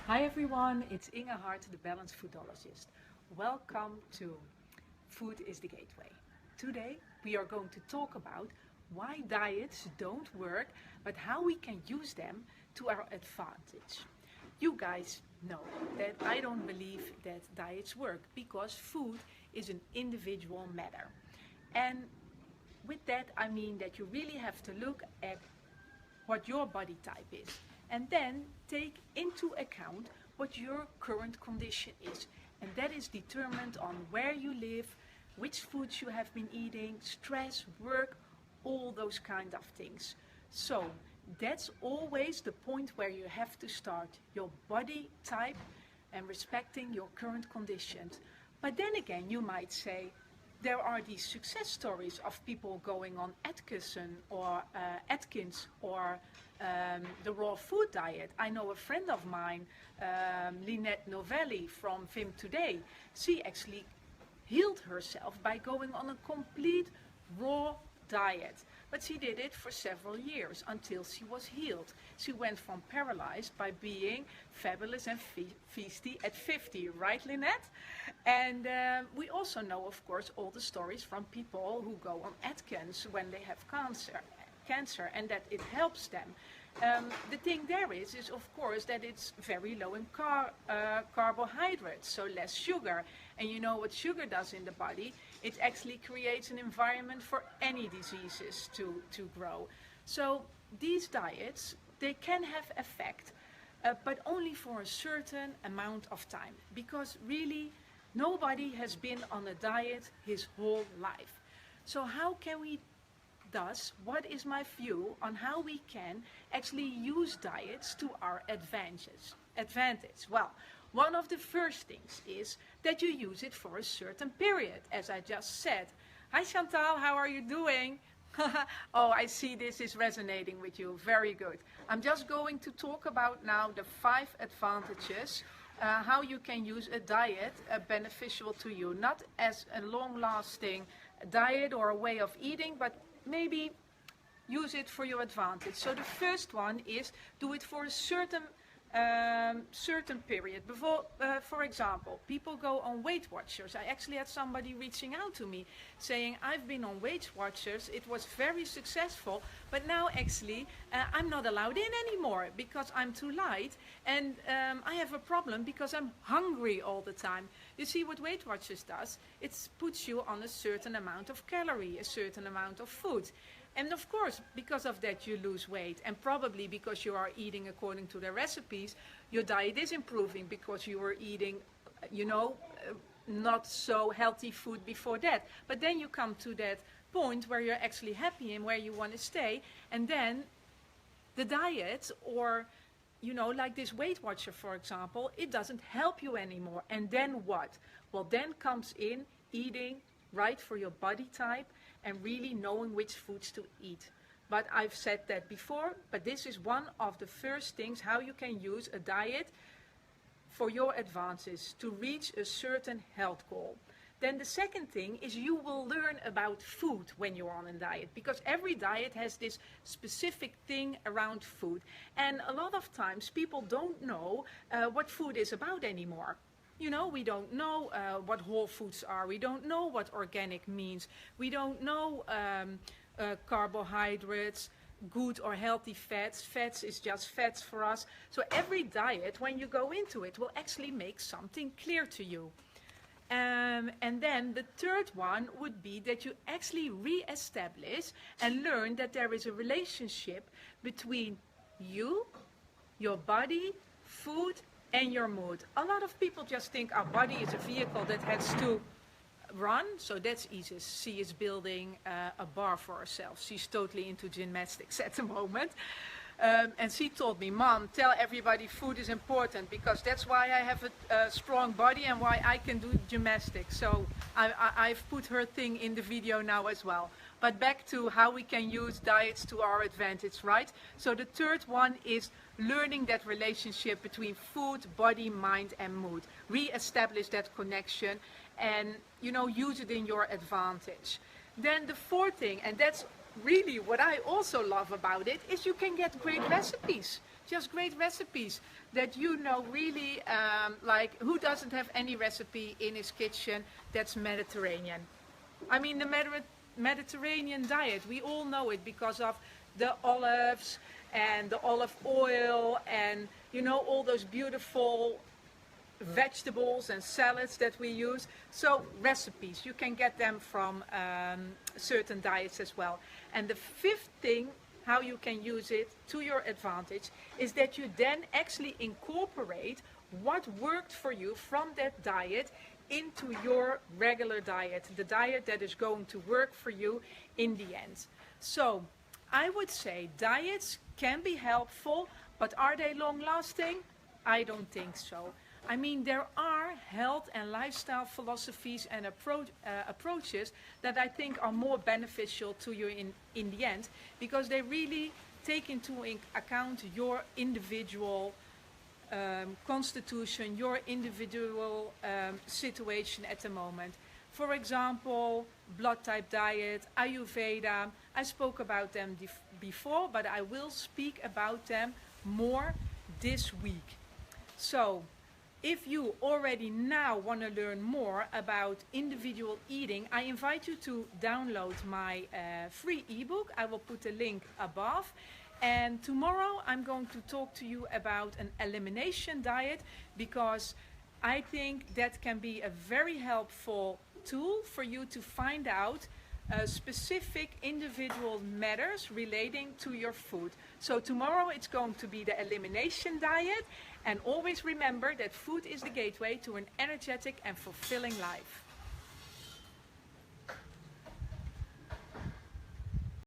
Hi everyone, it's Inge Hart, the Balanced Foodologist. Welcome to Food is the Gateway. Today we are going to talk about why diets don't work, but how we can use them to our advantage. You guys know that I don't believe that diets work because food is an individual matter. And with that I mean that you really have to look at what your body type is and then take into account what your current condition is, and that is determined on where you live, which foods you have been eating, stress, work, all those kind of things. So that's always the point where you have to start, your body type and respecting your current conditions. But then again you might say, there are these success stories of people going on Atkins or the raw food diet. I know a friend of mine, Lynette Novelli from Vim Today. She actually healed herself by going on a complete raw diet. But she did it for several years until she was healed. She went from paralyzed by being fabulous and feisty at 50, right Lynette? And we also know, of course, all the stories from people who go on Atkins when they have cancer, and that it helps them. The thing there is of course that it's very low in carbohydrates, so less sugar. And you know what sugar does in the body? It actually creates an environment for any diseases to grow. So these diets, they can have effect, but only for a certain amount of time, because really nobody has been on a diet his whole life. So how can we Thus, what is my view on how we can actually use diets to our advantage? Well, one of the first things is that you use it for a certain period, as I just said. Hi Chantal, how are you doing? Oh, I see this is resonating with you. Very good. I'm just going to talk about now the 5 advantages, how you can use a diet beneficial to you, not as a long-lasting diet or a way of eating, but maybe use it for your advantage. So the first one is do it for a certain period. For example, people go on Weight Watchers. I actually had somebody reaching out to me saying, I've been on Weight Watchers, it was very successful, but now actually I'm not allowed in anymore because I'm too light, and I have a problem because I'm hungry all the time. You see what Weight Watchers does? It puts you on a certain amount of calorie, a certain amount of food. And of course, because of that you lose weight, and probably because you are eating according to their recipes, your diet is improving because you were eating, not so healthy food before that. But then you come to that point where you're actually happy and where you want to stay, and then the diet, or like this Weight Watcher, for example, it doesn't help you anymore. And then what? Well, then comes in eating right for your body type and really knowing which foods to eat. But I've said that before, but this is one of the first things, how you can use a diet for your advances to reach a certain health goal. Then the second thing is you will learn about food when you're on a diet, because every diet has this specific thing around food. And a lot of times people don't know what food is about anymore. We don't know what whole foods are. We don't know what organic means. We don't know carbohydrates, good or healthy fats. Fats is just fats for us. So every diet, when you go into it, will actually make something clear to you. And then the third one would be that you actually re-establish and learn that there is a relationship between you, your body, food, and your mood. A lot of people just think our body is a vehicle that has to run, so that's easy. She is building a bar for herself. She's totally into gymnastics at the moment. And she told me, Mom, tell everybody food is important, because that's why I have a strong body and why I can do gymnastics. So I've put her thing in the video now as well. But back to how we can use diets to our advantage, right? So the third one is learning that relationship between food, body, mind, and mood. Re-establish that connection and, use it in your advantage. Then the fourth thing, and that's really what I also love about it, is you can get great recipes. just great recipes that you know really, like who doesn't have any recipe in his kitchen that's Mediterranean? I mean, the Mediterranean diet, we all know it because of the olives and the olive oil and, you know, all those beautiful vegetables and salads that we use. So recipes, you can get them from certain diets as well. And the fifth thing, how you can use it to your advantage, is that you then actually incorporate what worked for you from that diet into your regular diet, the diet that is going to work for you in the end. So I would say diets can be helpful, but are they long lasting? I don't think so. I mean, there are health and lifestyle philosophies and approaches that I think are more beneficial to you in the end, because they really take into account your individual constitution, your individual situation at the moment. For example, blood type diet, Ayurveda. I spoke about them before, but I will speak about them more this week. So, if you already now want to learn more about individual eating, I invite you to download my free ebook. I will put a link above. And tomorrow I'm going to talk to you about an elimination diet, because I think that can be a very helpful tool for you to find out specific individual matters relating to your food. So tomorrow it's going to be the elimination diet, and always remember that food is the gateway to an energetic and fulfilling life.